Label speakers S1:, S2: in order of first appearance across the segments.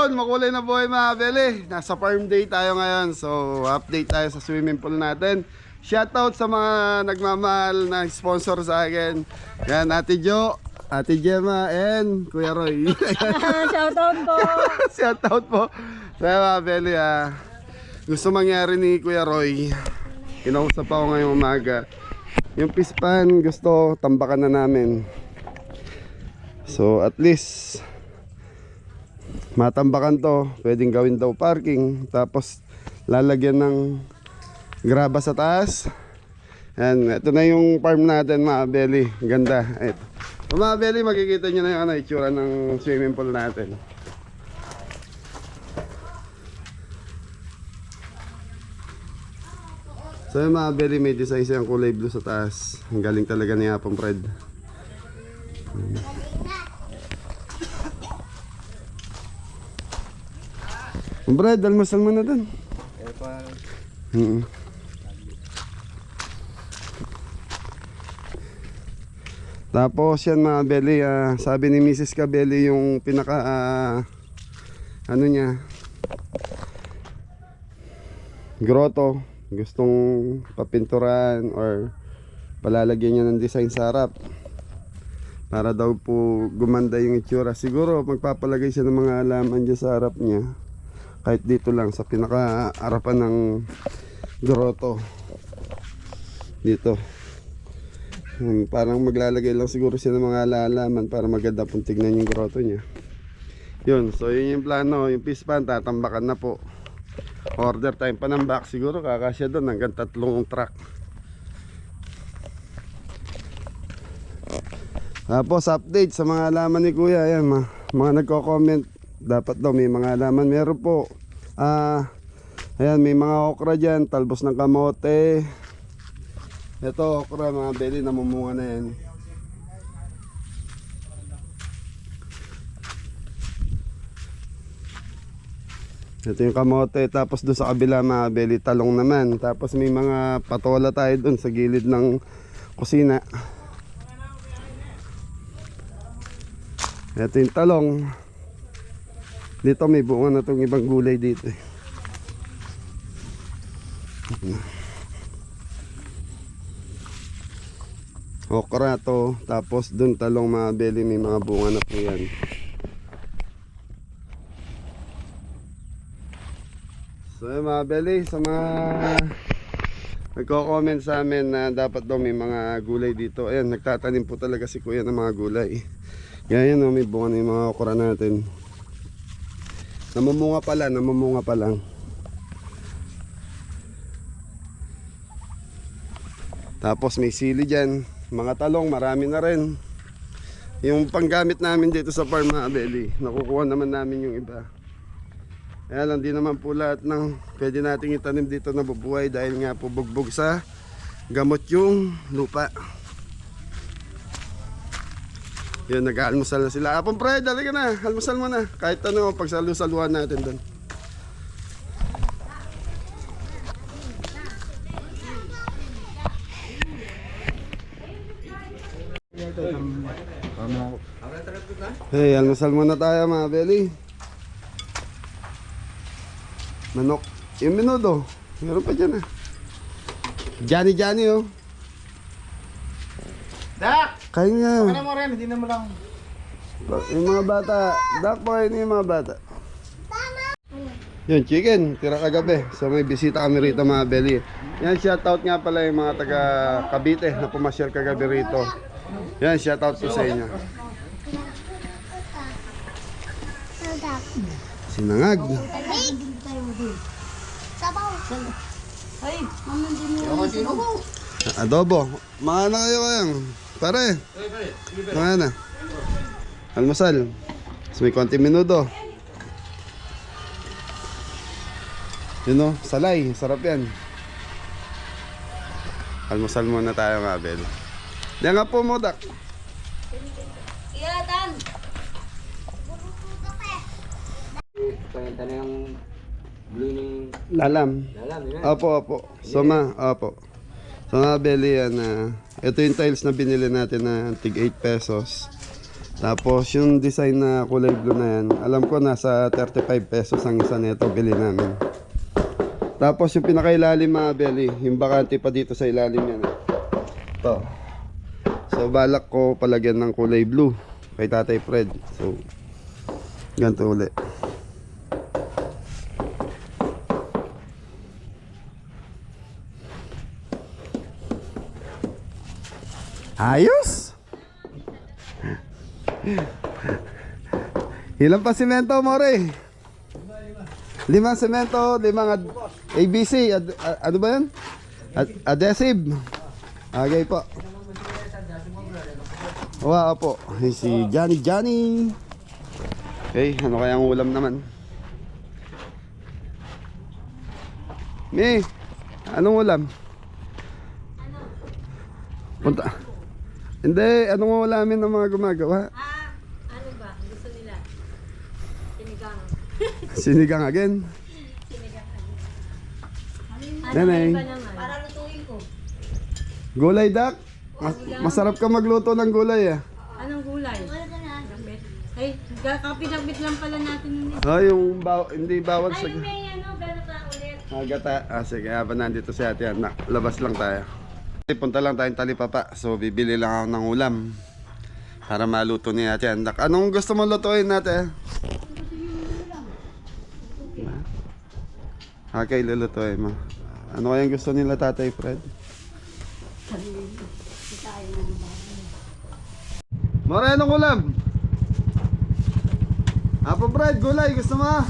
S1: Yun, makulay na buhay mga Beli. Nasa farm day tayo ngayon. So, update tayo sa swimming pool natin. Shoutout sa mga nagmamahal na sponsor sa akin. Yan, Ate Jo, Ate Gemma, and Kuya Roy.
S2: Shoutout po.
S1: Shoutout po. So, mga Beli, gusto mangyari ni Kuya Roy. Kinausap ako ngayong umaga. Yung pispan, gusto tambakan na namin. So, at least matambakan to, pwedeng gawin daw parking, tapos lalagyan ng graba sa taas. Yan, ito na yung farm natin mga Beli. Ganda. Ito. So, mga Beli, makikita nyo na yung itsura ng swimming pool natin. So yung mga Beli, may design siyang kulay blue sa taas. Ang galing talaga ni Apong Fred. Brad, almasal mo na dun. Tapos yan mga Beli, sabi ni Mrs. Cabelli yung pinaka ano niya, grotto, gustong papinturan or palalagyan niya ng design sa harap para daw po gumanda yung itsura. Siguro magpapalagay siya ng mga halaman dyan sa harap niya, kahit dito lang sa pinaka-harapan ng grotto dito. Parang maglalagay lang siguro siya ng mga halaman para maganda pong tignan yung grotto niya. Yun, so yun yung plano. Yung pispan tatambakan na po. Order time pa ng box, siguro kakasya doon hanggang 3 truck. Tapos update sa mga halaman ni Kuya. Ayan, mga nagko-comment, dapat daw may mga halaman. Meron po. Ayan, may mga okra dyan, talbos ng kamote. Ito okra mga Beli, namumunga na yan. Ito yung kamote. Tapos doon sa kabila mga Beli, talong naman. Tapos may mga patola tayo doon sa gilid ng kusina. Ito yung talong. Dito may bunga na itong ibang gulay dito. Okra to. Tapos dun talong mga Beli, may mga bunga na po yan. So mga Beli, sa mga nagko-comment sa amin na dapat daw may mga gulay dito. Ayan, nagtatanim po talaga si Kuya ng mga gulay. Yan, may bunga na yung mga okra natin. Namumunga pa lang. Tapos may sili dyan. Mga talong, marami na rin. Yung panggamit namin dito sa farm mga Beli, nakukuha naman namin yung iba. Kaya lang, di naman po lahat ng pwede nating itanim dito na bubuhay dahil nga po bugbog sa gamot yung lupa. Yun, nag-almusal na sila. Apong Fred, dali ka na, almusal mo na. Kahit ano, pagsalu-saluhan natin doon. Hey, almusal muna tayo mga Beli. Manok. Yung menudo, meron pa dyan Johnny oh.
S3: Dak!
S1: Kain nga.
S3: Ano mo rin, hindi na mo lang.
S1: Yung mga bata, Dak boy, yung mga bata. Yun, chicken, tira kagabi. So may bisita kami rito mga Beli. Yan, shoutout nga pala yung mga taga Cavite na pumasyal kagabi rito. Yan, shoutout po sa inyo. Sinangag. Adobo. Mga na kayo kayang. Pare. Mga na. Almasal. So may konti menudo. Yun o, salay. Sarap yan. Almusal muna tayo mga Bel. Diyan nga po mo, Dak.
S2: Iyatan.
S3: Pagkanta na yung blue ng
S1: Lalam.
S3: lalam, yun.
S1: Opo. Opo. So mga Beli yan, ito yung tiles na binili natin na tig 8 pesos. Tapos yung design na kulay blue na yan, alam ko nasa 35 pesos ang isa nito, bili namin. Tapos yung pinakailalim mga belly, yung bakante pa dito sa ilalim yan. Ito. So balak ko palagyan ng kulay blue kay Tatay Fred. So ganito ulit. Ayos! Ilan pa semento, more? 5 semento, 5 ABC, ano ba yan? Adhesive. Okay po. Wow po. Si Johnny. Okay, ano kaya ang ulam naman? Anong ulam? Punta. Hindi, anong ulamin ng mga gumagawa?
S2: Ano ba? Gusto nila? Sinigang.
S1: Sinigang again? Nanay.
S2: Iba naman. Para lutuin ko.
S1: Gulay, Dak? Masarap ka magluto ng gulay,
S2: Anong gulay? Gambit. Ay, kapinabit lang pala natin yun.
S1: Yung hindi bawal sa...
S2: May gata ulit.
S1: Gata. Sige, habang nandito si ate, labas lang tayo. Punta lang tayong Talipapa. So, bibili lang ako ng ulam para maluto ni ate. Anong gusto mo lutuin natin? Okay, lulutuin mo. Ano kayang gusto nila Tatay Fred? Mara, anong ulam? Apo Fred, gulay. Gusto mo?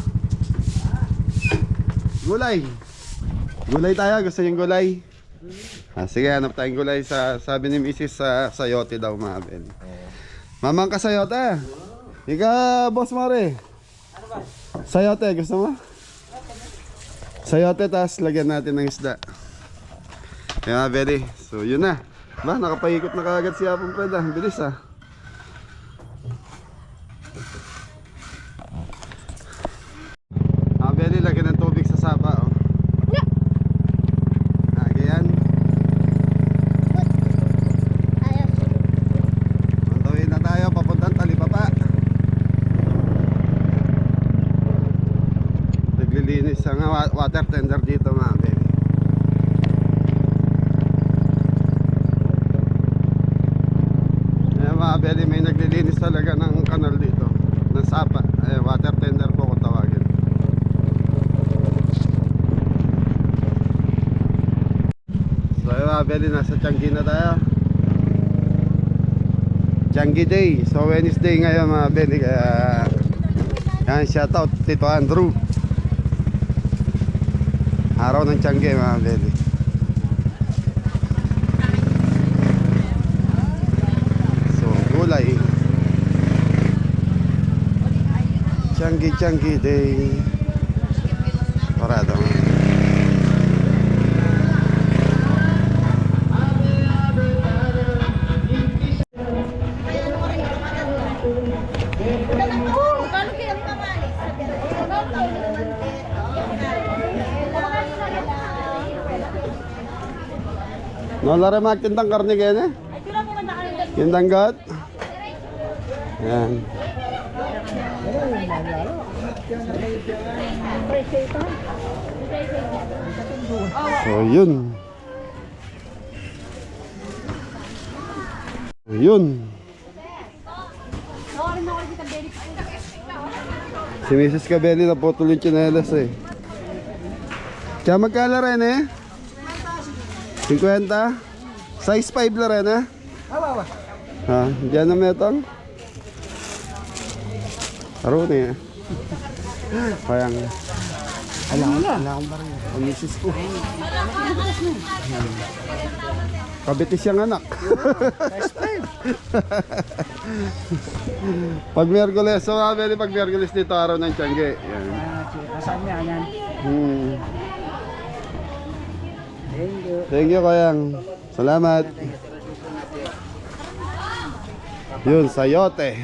S1: Gulay. Gulay tayo. Gusto yung gulay? Sige, hanap tayong gulay sabi ni Mrs. sa sayote daw, mga Ben. Mamang ka sayote. Ika, boss Mare.
S3: Ano ba?
S1: Sayote, gusto mo? Sayote, tas lagyan natin ng isda. Yan mga Beli. So, yun na. Ba, nakapahikot na kagad si Apong Fred. Bilis Beli, lagyan ng tubig sa sapa. Yan. Pantawin na tayo papuntang Talipapa. Naglilinis ang water tender dito, mga baby. Mga baby, may naglilinis talaga ng kanal dito, ng sapa. Water tender po kung tawagin. So mga beli, nasa Changi na tayo. Changi Day. So Wednesday ngayon mga beli. Kaya yan, shoutout Tito Andrew. Araw ng Changi mga beli. So gulay. Changi Day. Parado. Nolare magtindang karne kaya Tindang gat. Yan. So yun. Yun. Si Mrs. Cabelli na putol yung tsinelas Kaya magkala rin 50? Size 5 na rin Diyan na metong? Aro na Kaya nga Alam akong barang ang misis ko Kabitis siyang anak Pag Miyerkules So pag Miyerkules dito araw ng Changi Yan
S3: Saan niya yan?
S1: Thank you Kayang Salamat Yun, sayote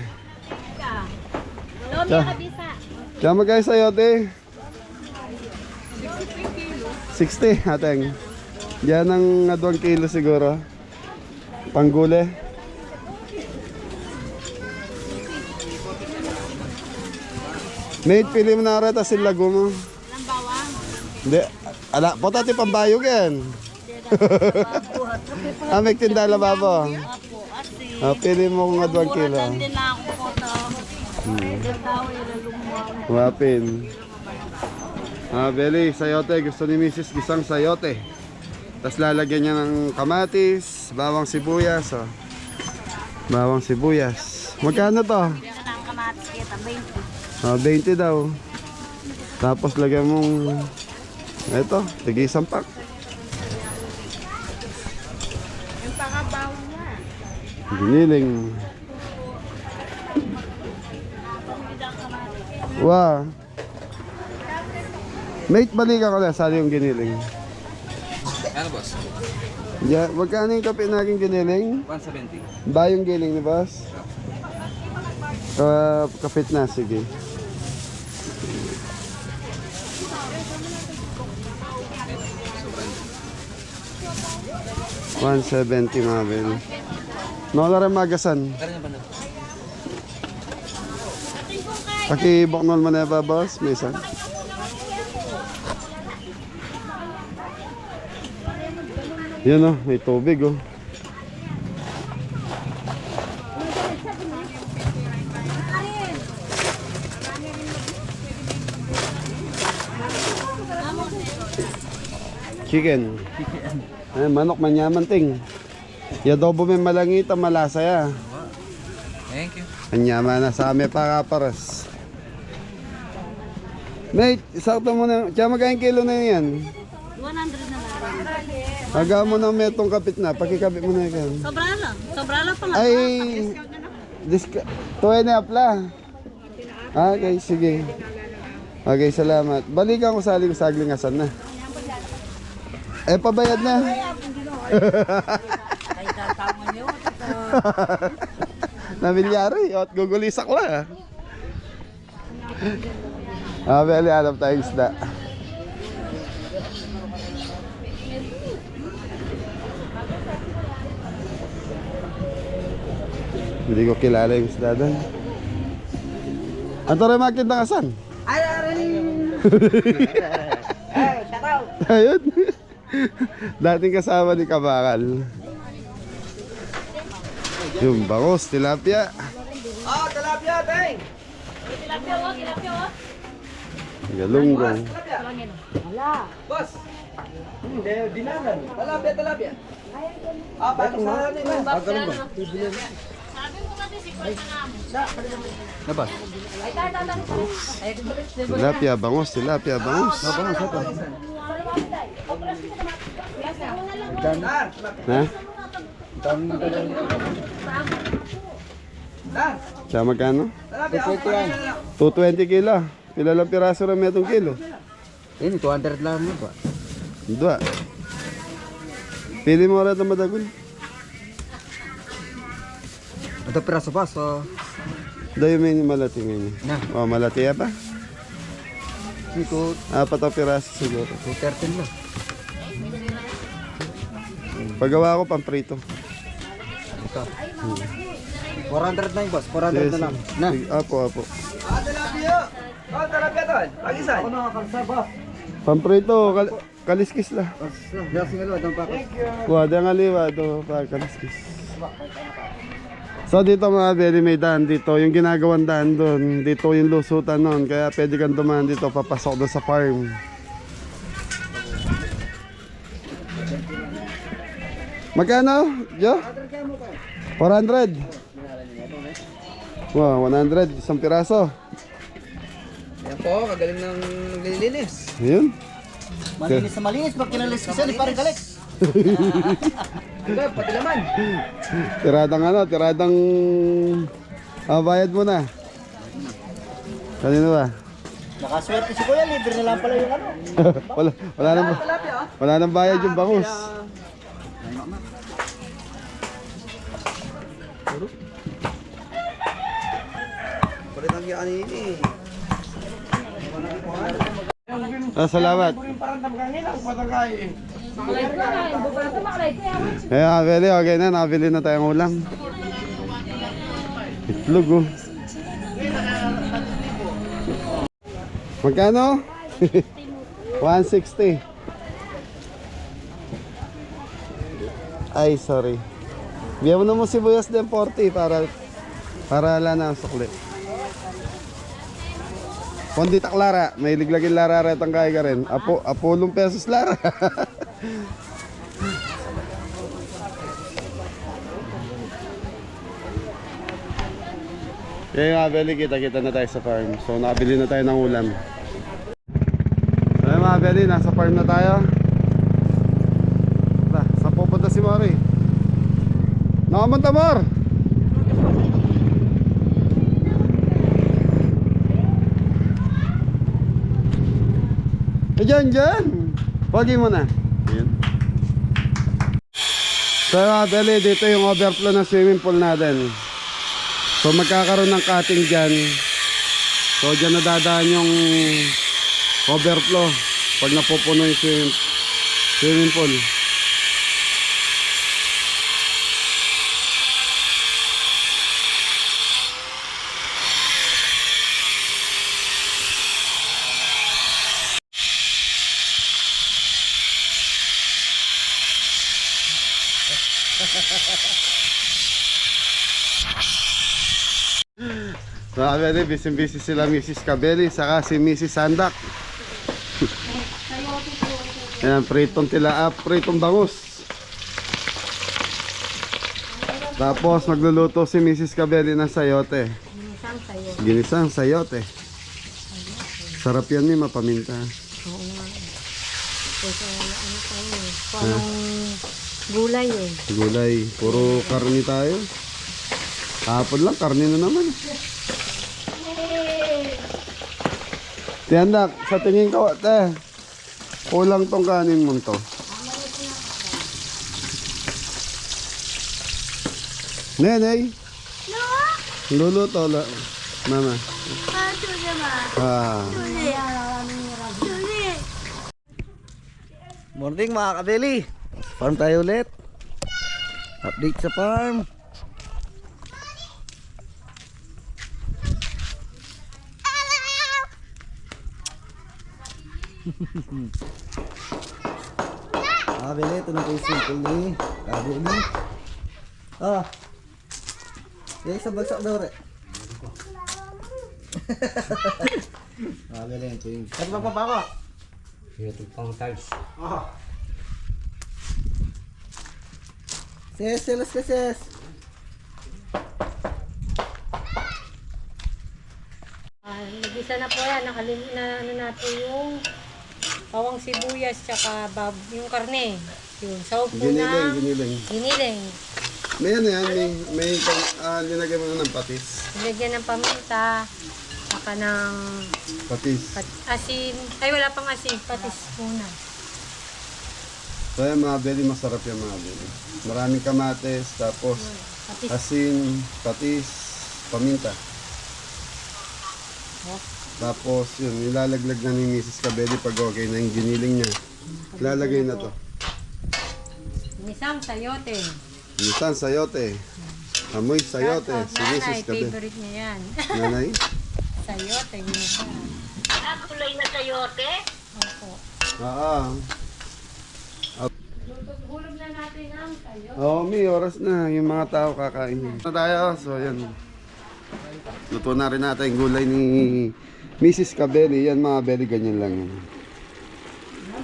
S1: Kaya magkaya sayote 60 ateng Diyan ang 2 kilo siguro Panggule Mate, pili mo na reta silago mo.
S2: Ng bawang.
S1: Hindi. Ala, potati pambayog yan. May tinda lababo.
S2: Apo, ate.
S1: Pili mo kung 2 kilo.
S2: Muratan din ako po to. Ganda ko yung lumuha.
S1: Wapin. Beli, sayote. Gusto ni Mrs. Gisang sayote. Tapos lalagyan niya ng kamatis, bawang sibuyas. Oh. Bawang sibuyas. Magkano to?
S2: Yan ang kamatis kita, 20.
S1: 20 daw. Tapos lagyan mong eto, tigi isang pack.
S2: Yung pangabaw niya.
S1: Giniling. Wow. Mate, balikan ko na. Sali yung giniling.
S4: Ano boss?
S1: Yeah, magkano yung kape natin giniling?
S4: 170.
S1: Ba yung giling ni boss? Kapit na, sige. $170 Mabel. Nola rin magasan.
S4: Kaya na ba na?
S1: Pakiboknol mo na ba, boss? May isa. Yan oh, may tubig oh. Chicken. Ay, manok manyaman ting. Yadobo may malangita malasa ya.
S4: Thank you.
S1: Anyaman na sa amin para paras. Mate, sakto mo na. Tsaka magkain kilo na yan.
S2: 100 na lang.
S1: Aga mo na metong kapit na. Pakikapit mo na yan.
S2: Sobra lang. Sobra lang pa nga.
S1: Ay, tuwe na apla. Okay, sige. Okay, salamat. Balikan ko saling sagling asan na. Pabayad na. Namilyari, at gugulisak la. Beli, hanap tayong isda. Hindi ko kilala yung isda doon. Anto rin makita ka saan? Ayun. Dating kasama ni Kabakal. Yung bangos, tilapia.
S3: Tilapia, teng!
S1: Galunggong.
S3: Boss! Dinanan. Tilapia. Paano sa atin? Galunggong.
S4: Na boss?
S1: Tilapia, bangos, tilapia, bangos. Bangos, ito. Ha? Kaya magkano? 220 kilo. Pila lang piraso na metong kilo?
S3: Ini 200 lang mo ba?
S1: Dua. Pili mo rin ito madagol.
S3: Ito piraso pa, so...
S1: Dayo may ni malati ngayon.
S3: Na.
S1: O, malati ya pa?
S3: Ito,
S1: 4 piraso siguro.
S3: 213 lang.
S1: Paggawa ko pamprito.
S3: Ito. 400 na yung boss, 400 na lang. Na.
S1: Apo.
S3: Tilapia! Tilapia to. Pagisan. Ako nakakalsa, boss.
S1: Pamprito, kaliskis la.
S3: Gracias nga itong pakas.
S1: Wada nga liwa ito, kaliskis. So dito mga beli may daan dito, yung ginagawang daan doon, dito yung lusutan noon, kaya pwede kang dumaan dito, papasok doon sa farm. Magkano, Jo? 400. Wow, 100, isang piraso.
S3: Yan po, kagaling ng naglilinis.
S1: Ayun.
S3: Malinis na malinis, pag kinalis kasi, di parang galit. Ito, pati laman.
S1: Tiradang bayad mo na. Kanino ba?
S3: Nakaswerte si Kuya, libre na lang pala yung ano.
S1: wala nang bayad yung bangus.
S3: Palitan kaya kanini.
S1: Salamat. Beli, okay na, nakabili na tayong ulam. Itlog oh. Magkano? 160. Ay, sorry. Bigyan mo na mo sibuyas din 40 para wala na ang sukli. Kondita Clara, may liglagin Lara retang kaya ka rin. Apolong pesos Lara. Kaya mga beli, kita-kita na tayo sa farm. So nakabili na tayo ng ulam. Kaya mga beli, nasa farm na tayo. Saan pupunta si Mori? Nakamunta Mor! Dyan! Pagi mo na. Ayan. So mga beli, dito yung overflow ng swimming pool natin. So magkakaroon ng cutting dyan. So dyan nadadaan yung overflow pag napupuno yung swimming pool. So abeli, busy sila Mrs. Cabelli saka si Mrs. Sandak. Ayan, pritong tila, pritong bangus. Tapos magluluto si Mrs. Cabelli ng sayote. Ginisang sayote. Sarap yan, may mapaminta.
S2: Oo nga. Kasi ano tayo eh. Parang gulay eh.
S1: Gulay, puro karni tayo. Hapon lang, karni na naman. Tiyandak, sa tingin ko, kulang tong kanin mo to. Nenay. Luluto la. Mama. Ah.
S3: Morning mga kabeli. Farm tayo ulit. Update sa farm. Kabeli, ito na po yung simple ni kabeli. Ah. Yung isang bagsak daw rin. Kabeli, ito yung... Saan magpapako?
S5: Ito pang tiles.
S3: Ses, selas ka ses.
S2: Nag-isa na po yan. Ano na po yung bawang sibuyas tsaka yung karne. Yun. Sahog po na.
S1: Giniling. May ano yan, may nilagay mo na ng patis.
S2: Nilagyan ng paminta. Saka ng
S1: Patis.
S2: asin. Ay, wala pang asin. Patis muna.
S1: So yan mga beli, masarap yan mga beli. Maraming kamates, tapos
S2: Patis.
S1: asin, patis, paminta. Tapos yun, nilalaglag na ni Mrs. Cabelli pag okay na yung giniling niya. Lalagay na to.
S2: Nisang sayote.
S1: Minsan sayote. Amoy sayote. Si
S2: Nanay,
S1: Mrs. Cabelli.
S2: favorite niya yan.
S1: Nanay?
S2: Sayote, ginisang.
S6: Kulay na sayote?
S2: Opo. Hulog na natin ang sayote.
S1: Oo, may oras na. Yung mga tao kakain. Na tayo. So yan. Luto na rin natin yung gulay ni Mrs. Cabelli. Yan mga belly, ganyan lang yan.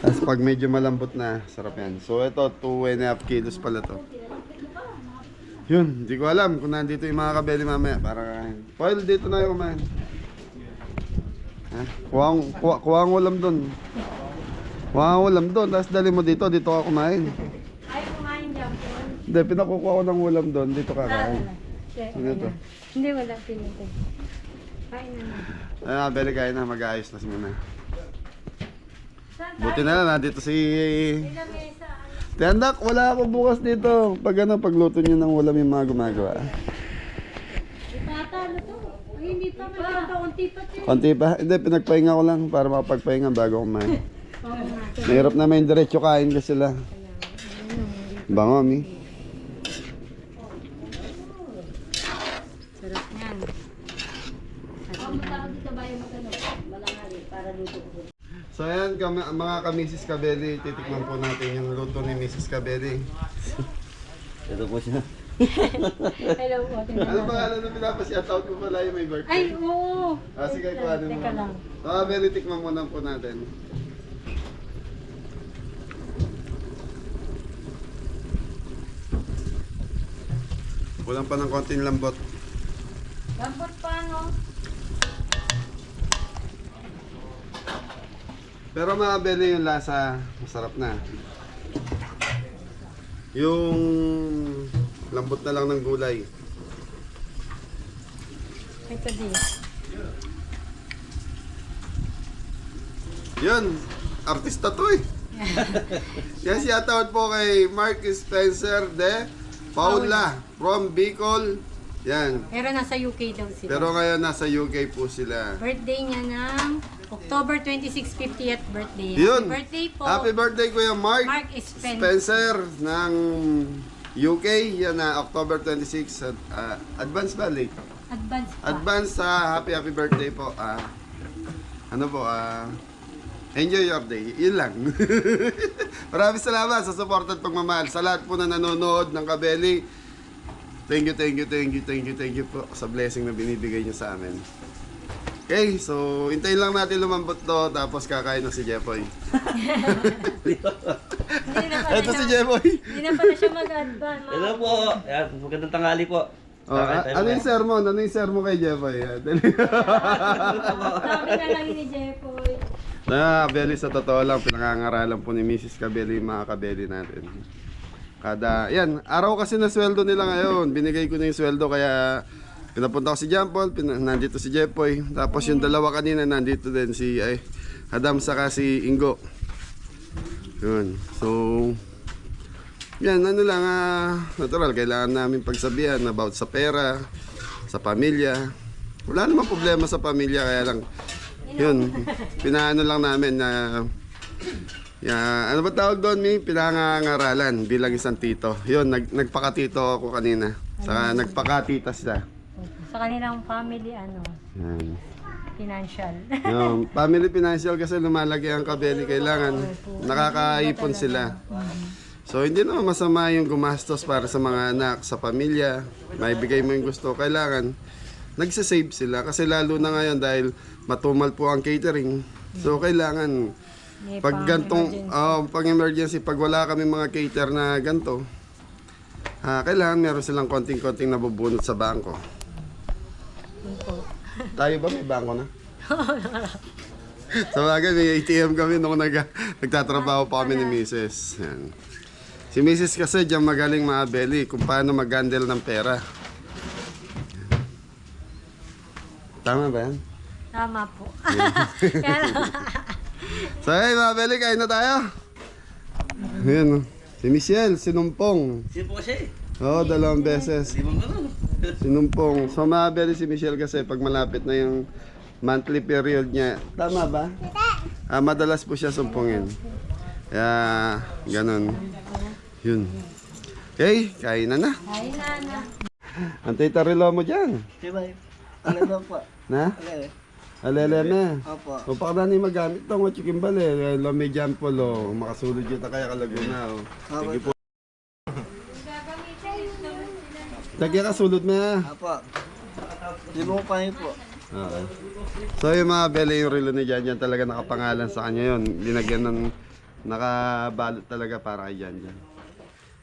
S1: Tapos pag medyo malambot na, sarap yan. So ito, 2.5 kilos pala to. Yun, hindi ko alam kung nandito yung mga kabeli mamaya para kain. Paul, dito na yung kumain. Ha? Kuha ang ulam doon. Kuha ang ulam doon, tapos dali mo dito ka kumain.
S2: Ayaw kumain dyan po.
S1: Hindi, pinakukuha ko ng ulam doon, dito ka kain. Ano to?
S2: Hindi, wala pinito. Kain na na.
S1: Ayun, beli kain na, mag-aayos na muna.
S2: Saan
S1: Buti na lang, nandito si...
S2: tayo mesa?
S1: Tiyandak, wala ako bukas dito. Pag pagluto nyo ng ulam yung mga gumagawa.
S2: Ipatalo to. Ay, hindi pa. Konti pa to.
S1: Konti pa? Hindi, pinagpahinga ko lang para makapagpahinga bago kumain.
S2: Oo nga.
S1: Mahirap na may diretso kain ka sila. Bango, mi.
S2: Sarap yan. para luto ko.
S1: So ayan, mga ka-Mrs. Cabelli, titikman po natin yung luto ni Mrs. Cabelli.
S3: Ito po siya.
S2: Hello po, tingnan
S1: Ano
S2: natin.
S1: ba, ano na pinapasya-out ko pala yung may birthday?
S2: Ay, oo.
S1: Sige, kuhanin mo.
S2: Teka lang.
S1: So, Cabelli, tikman muna po natin. Kulang pa ng konting lambot.
S2: Lambot pa, no?
S1: Pero mga Cabelli, yung lasa, masarap na. Yung lambot na lang ng gulay.
S2: Ito din.
S1: Yun, artista to eh. Yan siya tawad po kay Mark Spencer de Paula from Bicol. Yan.
S2: Pero nasa UK daw sila.
S1: Pero ngayon nasa UK po sila.
S2: Birthday niya ng October 26, 50th birthday.
S1: Yun.
S2: Happy birthday po.
S1: Happy birthday Kuya Mark,
S2: Mark Spencer.
S1: Spencer ng UK. Yan na October 26. Advance ba late?
S2: Advance pa.
S1: Advance sa happy birthday po. Enjoy your day. Yun lang. Maraming salamat sa support at pagmamahal. Sa lahat po na nanonood ng Cabelli. Thank you po sa blessing na binibigay niyo sa amin. Okay, so hintayin lang natin lumambot to tapos kakain na si Jeffoy.
S2: Hindi na pala
S1: Ito si
S2: siya,
S1: Jeffoy.
S2: hindi na pala siya mag-advance.
S3: Hello po. Yan, magandang tanghali po.
S1: Oh, ano yung sermon? Ano yung sermon kay Jeffoy?
S2: Sabi na lang ni Jeffoy.
S1: Cabelli, sa totoo lang, pinangangaralan po ni Mrs. Cabelli yung mga Cabelli natin. Yan, araw kasi na sweldo nila ngayon. Binigay ko na yung sweldo kaya pinapunta ko si John Paul, nandito si Jeffoy. Tapos yung dalawa kanina, nandito din si Adam saka si Ingo. Yun, so yan, ano lang, natural, kailangan namin pagsabihan about sa pera, sa pamilya. Wala namang problema sa pamilya, kaya lang yun, pinaano lang namin na ano ba tawag doon, may pinangangaralan bilang isang tito. Yun, nagpakatito ako kanina. Saka nagpakatitas siya.
S2: Sa kanilang family,
S1: Yan.
S2: financial.
S1: Yung family financial kasi lumalaki ang Cabelli, kailangan nakakaipon sila. So hindi naman masama yung gumastos para sa mga anak, sa pamilya. Maibigay mo yung gusto, kailangan nagsasave sila kasi lalo na ngayon dahil matumal po ang catering. So kailangan
S2: May
S1: pag gantong pang emergency, pag wala kami mga cater na ganto, kailangan meron silang konting-konting nabubunot sa bangko. Tayo ba may bangko na? Sa bagay, may ATM kami nung nagtatrabaho pa kami ni Mrs. Yan. Si Mrs. kasi diyan magaling mga Cabelli kung paano mag-handle ng pera. Tama ba yan?
S2: Tama po. Kaya lang,
S1: So hey mga Cabelli, kain na tayo. Ayan, si Michelle, sinumpong.
S3: Sino po siya eh?
S1: Oo, 2 beses.
S3: Di mo ganun.
S1: Sinumpong. So mga Cabelli, si Michelle kasi pag malapit na yung monthly period niya. Tama ba? Madalas po siya sumpungin. Kaya, ganun. Yun. Okay, kain na na.
S2: ay na.
S1: Antay tarilo mo dyan.
S3: Diba? Ano daw po?
S1: Na?
S3: Alele.
S1: Alele na.
S3: Opo.
S1: O pa na ni magamit ito, mga chikimbale. Lame jampol, o. Makasulod yun na kaya kalaguna, o. Sige po. Lagyan ka sulod mo, ha.
S3: Opo. Di mo pa po.
S1: Okay. So yung mga bele, yung relo ni Janjan talaga nakapangalan sa kanya yun. Linagyan ng nakabalot talaga para kay Janjan.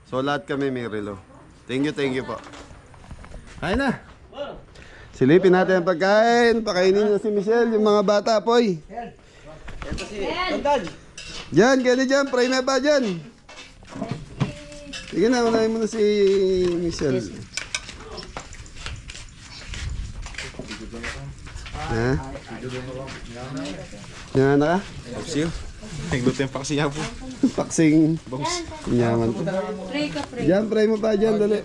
S1: So lahat kami may relo. Thank you po. Kain na. Silipin natin ang pagkain. Pakainin na si Michelle, yung mga bata, poy.
S3: Ito si Tandal.
S1: Jan, gani dyan. Pray na ba dyan? Sige na, unahin mo na si Michelle. Ha? Yan na ka?
S7: Siyo. Nagluto yung paksi niya po.
S1: Paksing. Kunyaman to.
S2: Pray ka, pray.
S1: Diyan, pray mo pa dyan, dali.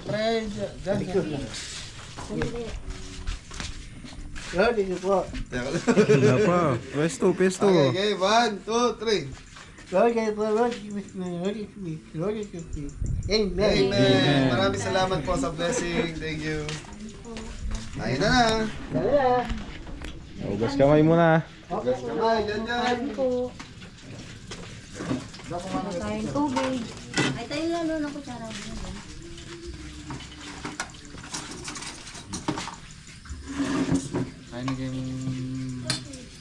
S3: Lord, ito po.
S7: Wala pa. Pesto.
S1: Okay, 1, 2, 3.
S3: Lord, kayo po. Lord, give me. Lord, give me. Lord, give me. Amen.
S1: Amen. Maraming salamat po sa blessing. Thank you. Ayun na na.
S7: Ugas kamay muna.
S1: Gas kamay, yan.
S2: Kain po. Tayong tubig.
S8: Ay, tayo lalo ng kutsara.
S4: Kain na kayo.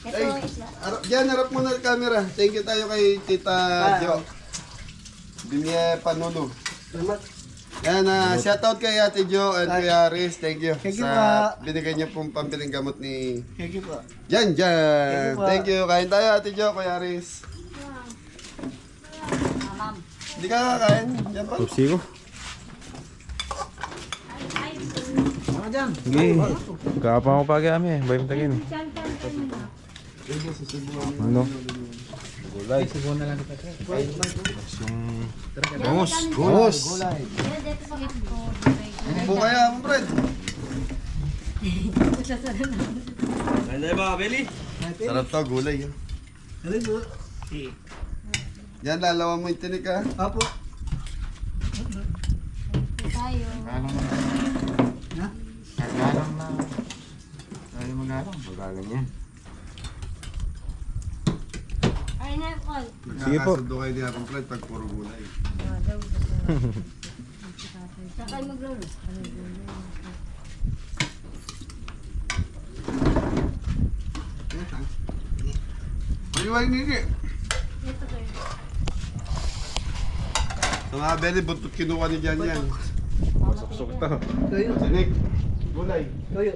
S1: Ay, harap muna ang camera. Thank you tayo kay Tita Jo. Bimye Panolo. Yan, shoutout kay Ate Jo and kay Aris. Thank you.
S3: Thank you
S1: sa
S3: po.
S1: binigay niyo pong pambiling gamot ni
S3: Thank you po.
S1: Jan.
S3: you po.
S1: Thank you. Kain tayo Ate Jo, kay Aris. Hindi ka kakain? Diyan pa?
S7: Upsi ko.
S3: Ano dyan?
S7: Sige. Kapa mo pa kami. Bayam tagin. Ano? Gulay. Bangus.
S1: Bangus.
S3: Gulay.
S1: Buko kaya mo, Fred. Sarap to, gulay. Yan.
S3: Ano po?
S1: Yan, lalawan mo yung tinik ha.
S3: Apo.
S8: Tayo. Ay, na, call.
S7: Sige po.
S1: Nakakasundo kayo ni Apong Fred pag puro gulay.
S8: Sakay maglolo.
S1: Paliwag nini. Sa mga beli, buntot kinuha ni Jan yan.
S7: Sok to.
S3: Toyo.
S1: Tinik. Gulay.
S3: Toyo.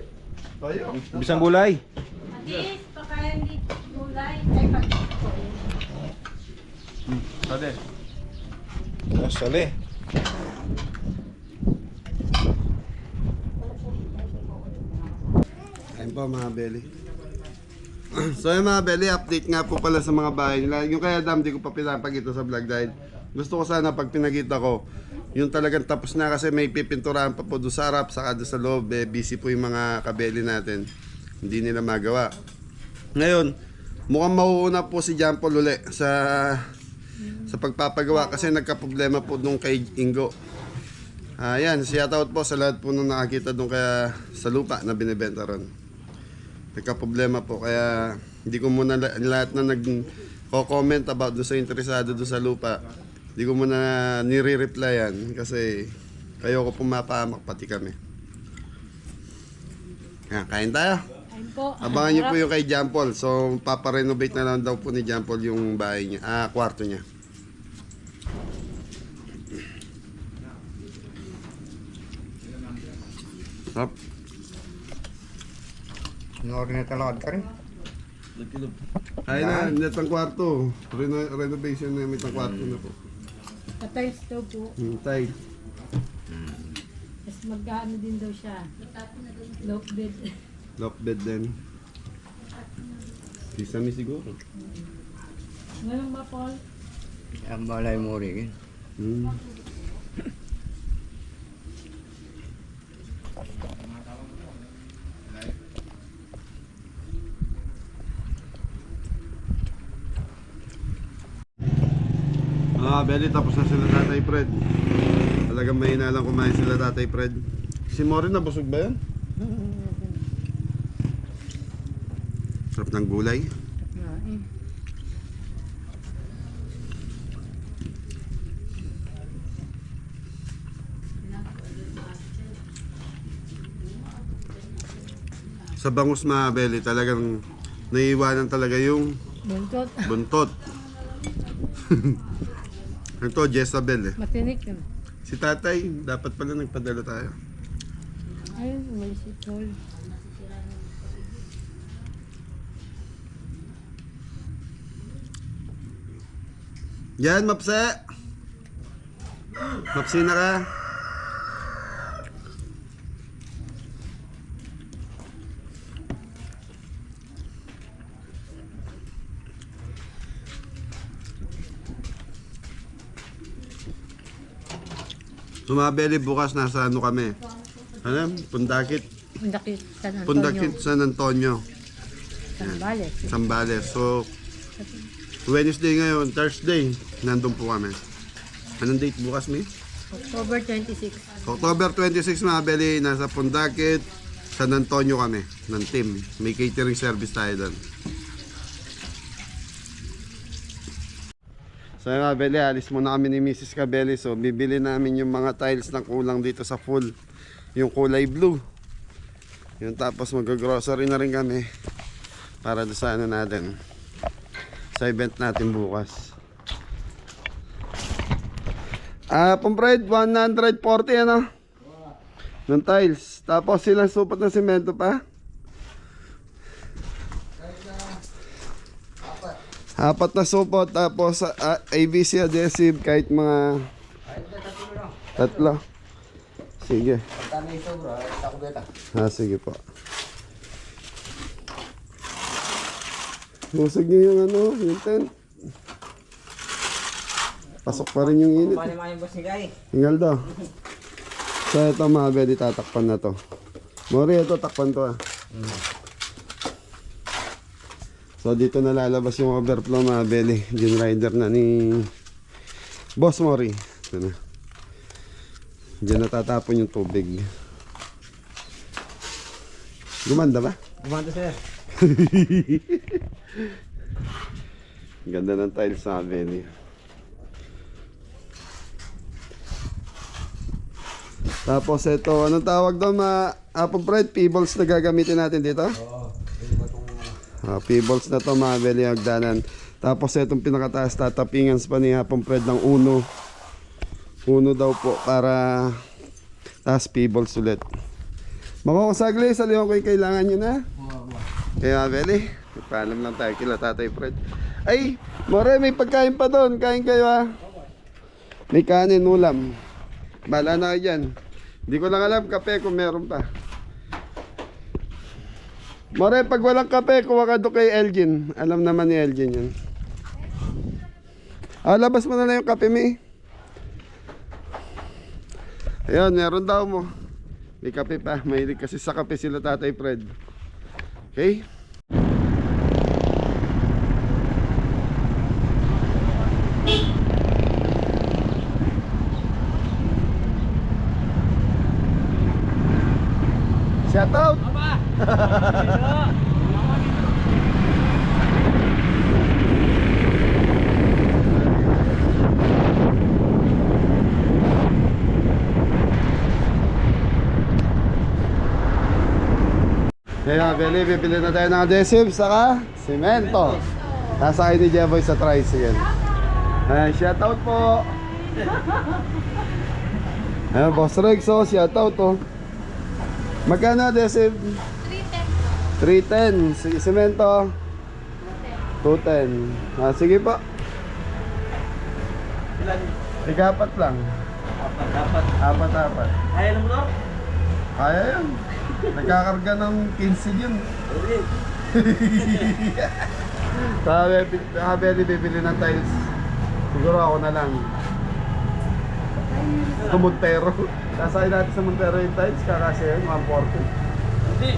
S1: Tayo.
S7: Bisang gulay.
S2: Atis, pakain dito. Gulay. Ay,
S1: Sade.
S7: Sali.
S1: Ayun po mga beli. So yung mga beli, update nga po pala sa mga bahay nila. Yung kaya dam, di ko pa pinapakita sa vlog dahil gusto ko sana pag pinakita ko, yung talagang tapos na kasi may pipinturahan pa po doon sa harap, saka doon sa loob, busy po yung mga kabeli natin. Hindi nila magawa. Ngayon, mukhang mauuna po si John Paul uli sa pagpapagawa kasi nagka-problema po nung kay Ingo. Ayan, shoutout po sa lahat po nung nakakita doon kaya sa lupa na binibenta ron. Nagka-problema po kaya hindi ko muna lahat na nag-comment about doon sa interesado doon sa lupa. Hindi ko muna nire-replyan kasi ayoko pumapahamak pati kami. Ayan, kain tayo.
S2: Ayun po.
S1: Abangan niyo po yung kay John Paul. So, paparenovate na lang daw po ni John Paul yung bahay niya, kwarto niya. Hop.
S5: Inorder na talakad ka rin.
S1: Ay na, net ang kwarto. Renovation na yung kwarto na po.
S2: Patay stove po.
S1: Tight.
S2: Tapos mag-ano din daw siya. Lock bed.
S1: Lock bed din. Sisami siguro.
S2: Ngayon ba, Paul?
S5: Ang balay mo rin.
S1: Hmm. Beli, tapos na sila Tatay Fred. Talagang mahina lang kumain sila Tatay Fred. Si Morin nabusog ba yan? Sarap ng gulay. Sa bangus mga Beli, talagang naiiwanan talaga yung
S2: Buntot.
S1: buntot. Ito, Jezabel eh.
S2: Matinik yun.
S1: Si tatay, dapat pala nagpadala tayo.
S2: Ayun, umalis si Paul.
S1: Yan, Mapse! Mapsi na ka. Sumabeli bukas nasa ano kami. Ano? Pundakit.
S2: Pundakit San Antonio.
S1: Pundakit San Antonio.
S2: Sambales.
S1: Sambales. So, Wednesday ngayon, Thursday, nandun po kami. Anong date bukas, Mi?
S2: October 26.
S1: October 26 mga beli, nasa Pundakit, San Antonio kami, ng team. May catering service tayo doon. So yung Kabeli, alis muna kami ni Mrs. Kabeli. So bibili namin yung mga tiles na kulang dito sa full. Yung kulay blue. Yung tapos mag-grocery na rin kami. Para doon sa ano natin. Sa event natin bukas. Pumpred, 140 ano? Ng tiles. Tapos silang supot ng semento pa. Apat na supot. Tapos ABC adhesive kahit mga tatlo. Sige. Sige po. Busog niyo yung ano, yung tent. Pasok pa rin yung init. Hingal daw. So ito mga Beli, tatakpan na to. Mori, ito takpan to So dito na lalabas yung overflow mga Beli. Gin rider na ni Boss Mori. Ito na. Diyan natatapon yung tubig. Gumanda ba?
S3: Gumanda sir.
S1: Ganda ng tiles sa Beli. Tapos ito, anong tawag doon Pumpred? Pebbles na gagamitin natin dito? Oo. Pebbles na to mga Beli, hagdanan. Tapos itong pinakataas, tatapingans pa ni Pumpred ng uno. Uno daw po para taas pebbles ulit. Makakasagli, sa liwan ko yung kailangan nyo na. Kaya Beli, paalam lang tayo kila Tatay Fred. Ay, More, may pagkain pa doon. Kain kayo May kanin, ulam. Bala na kayo dyan. Hindi ko lang alam kape kung meron pa. More, pag walang kape, kuha ka doon kay Elgin. Alam naman ni Elgin yan. Labas mo na lang yung kape, May. Ayun, meron daw mo. May kape pa. Mahilig kasi sa kape sila Tatay Fred. Okay? Shout out! Kaya Beli, bibili na tayo ng adhesive saka semento. Nasakay ni Jeboy sa tricycle. Shout out po! Boss Rex, shout out Magkano adhesive? 310. 310. Semento? 210. Sige po.
S3: Ilan?
S1: Ikapat lang. Apat.
S3: Kaya mo to?
S1: Kaya yan. Nagkakarga ng 15 yun. Sabi, bibili ng tiles. Siguro ako na lang. Sa Montero. Sasakay natin sa Montero yung tiles. Kakasya yun, 140.
S3: Hindi.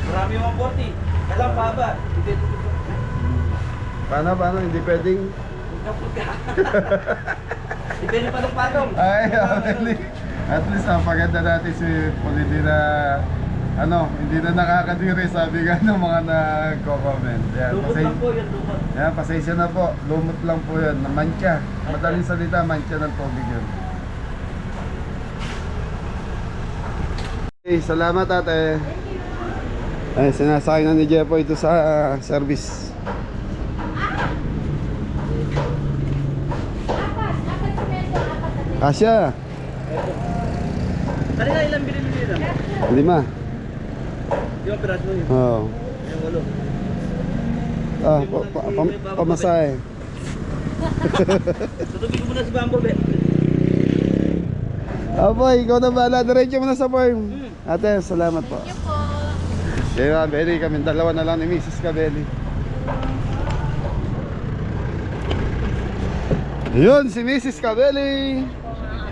S3: Marami 140. Kalang paba.
S1: Paano? Hindi pwedeng.
S3: Depende pa ng patong.
S1: Ay, at least paganda natin si Paul, hindi na nakakadiri, sabi nga ng mga nagko-comment.
S3: Lumot lang po yan, lumot.
S1: Yan, pasensya na po, lumot lang po yan, mancha. Madaling salita, mancha ng tubig yun. Okay, salamat ate. Ay, sinasakay na ni Jepo ito sa service. Kasya.
S3: Tali na ilang binibili na?
S1: 5.
S3: Yung piraso yun.
S1: Oo.
S3: Yung 8.
S1: Pamasahe.
S3: Tutugin ko muna si Bambo, be.
S1: Boy, ikaw na bahala. Diretso mo na sa farm. Ate, salamat po.
S8: Thank you po.
S1: Kaya Beli, kami dalawa na lang ni Mrs. Kabeli. Yun, si Mrs. Kabeli.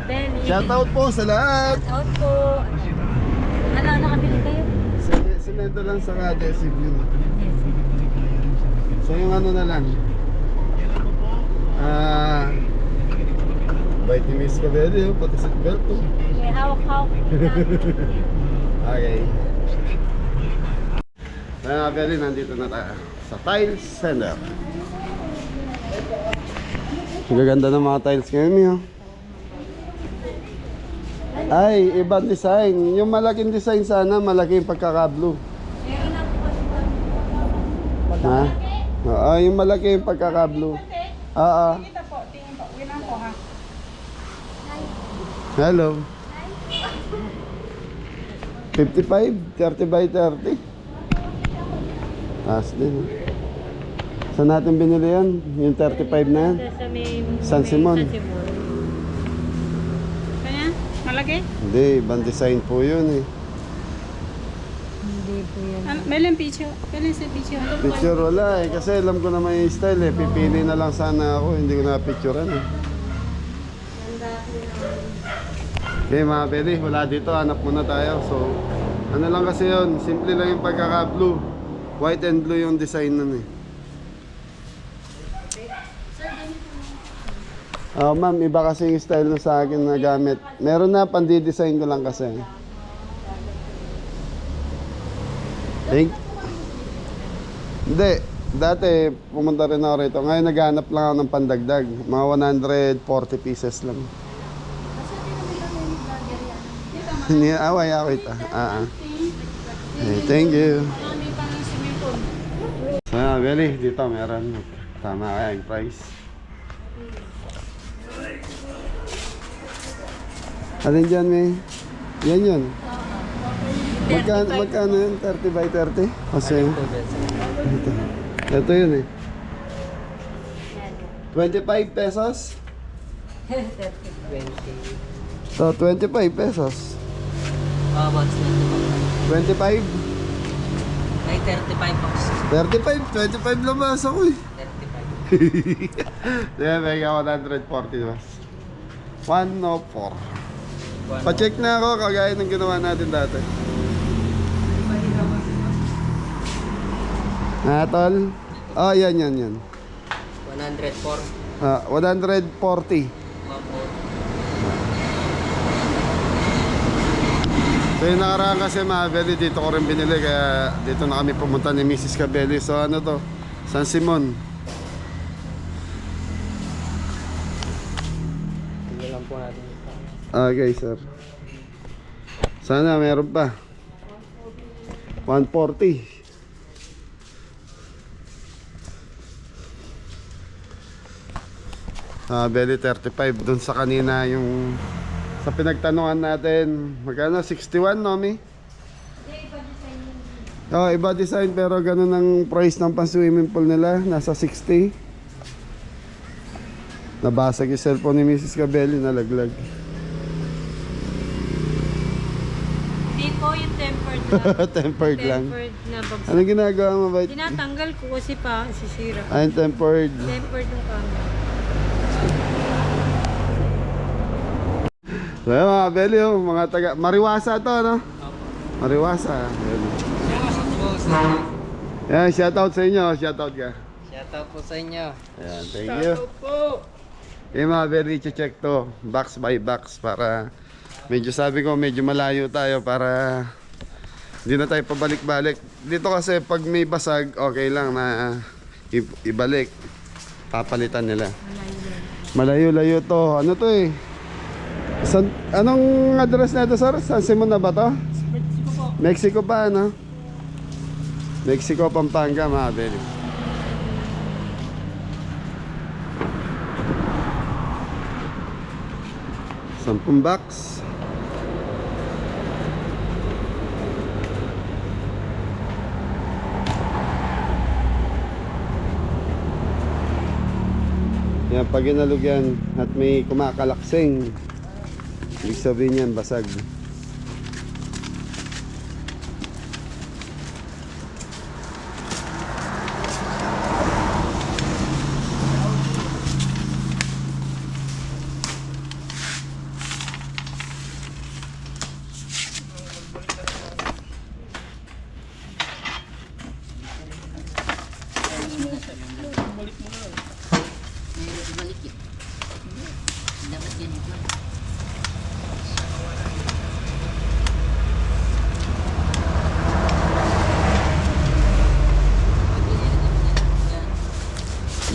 S2: Benny.
S1: Shout out po sa lahat.
S2: Out po.
S8: Ano, nakabili kayo?
S1: Semento lang sa adhesive yun. So yung ano na lang. Bait ni Mrs. Kabeli, pati sa belt.
S2: May hawak-hawak.
S1: Okay. Kaya Beli, nandito na tayo sa Tiles Center. Ang gaganda ng mga tiles ngayon niyo. Ay, ibang design. Yung malaking design sana, malaking pagkakablo. Ha? Oo, yung malaking pagkakablo. Oo. Hello. 55, 30 by 30. Taas din. Saan natin binili yan? Yung 35 na yan?
S2: Sa may
S1: San Simon.
S2: San Simon.
S8: Kanya? Malaki?
S1: Hindi, ibang design po yun eh.
S2: Hindi po yan.
S8: May lang picture. Kailan sa picture?
S1: Picture wala eh, kasi alam ko na may style eh. Pipili na lang sana ako, hindi ko na picturean eh. Okay mga pwede, wala dito, hanap muna tayo. So, ano lang kasi yun, simple lang yung pagkaka-blue. White and blue yung design nun eh. Oh, ma'am, iba kasi yung style na sa akin na gamit. Meron na, pandi-design ko lang kasi. Hindi, dati pumunta rin ako rito. Ngayon naghanap lang ako ng pandagdag. Mga 140 pieces lang. Away ito. Hey, thank you. So, Beli, dito meron. Tama kaya yung price. Alin dyan, may? Yan yun. Magkano yun? 30 by 30? Kasi ito yun eh. 25 pesos? 20. So, 25 pesos.
S3: What's
S1: 25?
S3: May 35 box.
S1: 35? 25 labas ako eh.
S3: 35.
S1: Kaya may 140 labas. 104. Pa-check na ako kagaya ng ginawa natin dati. Tol? Oh, yan.
S3: 104.
S1: 140. So yung nakaraan kasi mga Beli, dito ko rin binili. Kaya dito na kami pumunta ni Mrs. Cabelli. So ano to? San Simon.
S3: Tingnan lang po natin.
S1: Okay, sir. Sana meron pa. 140. Beli 35 dun sa kanina yung sa pinagtanungan natin. Magkano? 61, no, Mi? Oh, iba design pero ganun ang price ng pan-swimming pool nila. Nasa 60. Nabasag yung cellphone ni Mrs. Cabelli, nalaglag.
S2: Hindi po yung tempered lang.
S1: Tempered lang.
S2: Tempered na bagsak.
S1: Anong ginagawa mo ba?
S2: Tinatanggal ko kasi pa sisira.
S1: Ayun, tempered.
S2: Tempered yung camera.
S1: So yun mga Beli, oh, mga taga Mariwasa to, no? Mariwasa. Yun. Yan, shoutout sa inyo. Shoutout ka.
S3: Shoutout po sa inyo.
S1: Ayan, thank you. Okay mga Beli, check to box by box para medyo sabi ko medyo malayo tayo para hindi na tayo pabalik-balik. Dito kasi pag may basag, okay lang na ibalik. Papalitan nila. Malayo-layo to. Ano to eh? Anong address na ito, sir? San Simon na ba to? Mexico pa, ano? Mexico, Pampanga, mga Beli. Sampung box. Yan, pag inalog yan at may kumakalaksing, ibig sabihin yan, basag.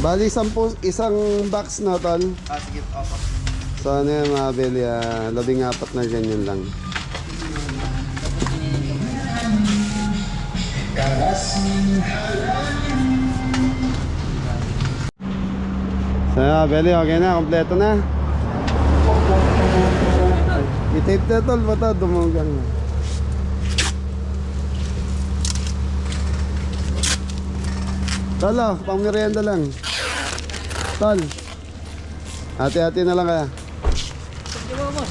S1: Bali, isang box na, tol.
S3: Sige, opo.
S1: So, ano yan mga beli, 14 na ganyan lang. So, mga beli, okay na, kompleto na. I-tape na, tol, bata, dumugang na. Tol, pang merienda lang. Tol, hati-hati na lang kaya.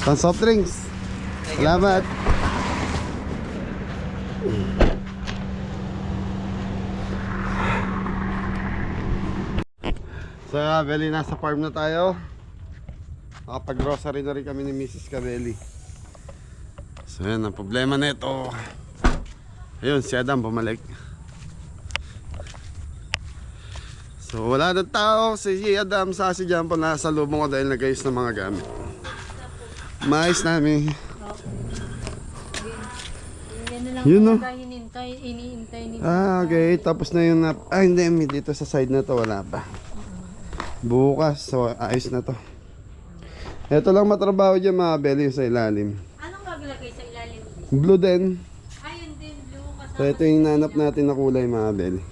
S1: Pang soft drinks. Salamat. So, Kabeli, nasa farm na tayo. Nakapag-grocery na rin kami ni Mrs. Kabeli. So, yan ang problema na ito. Ayun, si Adam bumalik. So, wala na tao. Si Adam sa si Jampo nasa lubong ko dahil nag-ayos ng mga gamit. Mais namin.
S2: Yan na lang
S1: Yun, no?
S2: iniintay ni
S1: Okay. Tapos na yung hindi. Dito sa side na to wala pa. Bukas. So, ayos na to. Ito lang matrabaho dyan mga beli sa ilalim.
S2: Anong maglagay sa ilalim?
S1: Blue din.
S2: Ayun din, blue kasama.
S1: So, ito yung nanap natin na kulay mga beli.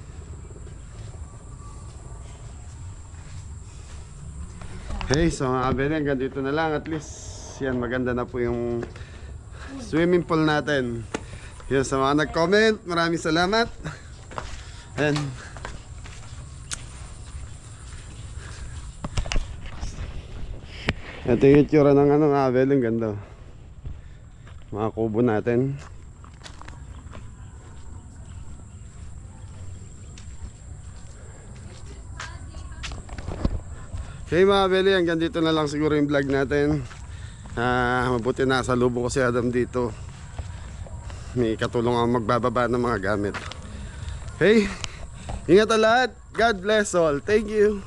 S1: Hey, so mga beli, hanggang dito na lang. At least, yan, maganda na po yung swimming pool natin. Yun, sa mga nag-comment, maraming salamat. Ayan. Ito yung itsura ng mga beli, ang ganda. Mga kubo natin. Okay mga beli, hanggang dito na lang siguro yung vlog natin. Mabuti na sa lubong ko si Adam dito. May katulong ako magbababa ng mga gamit. Okay, ingat ang lahat. God bless all. Thank you.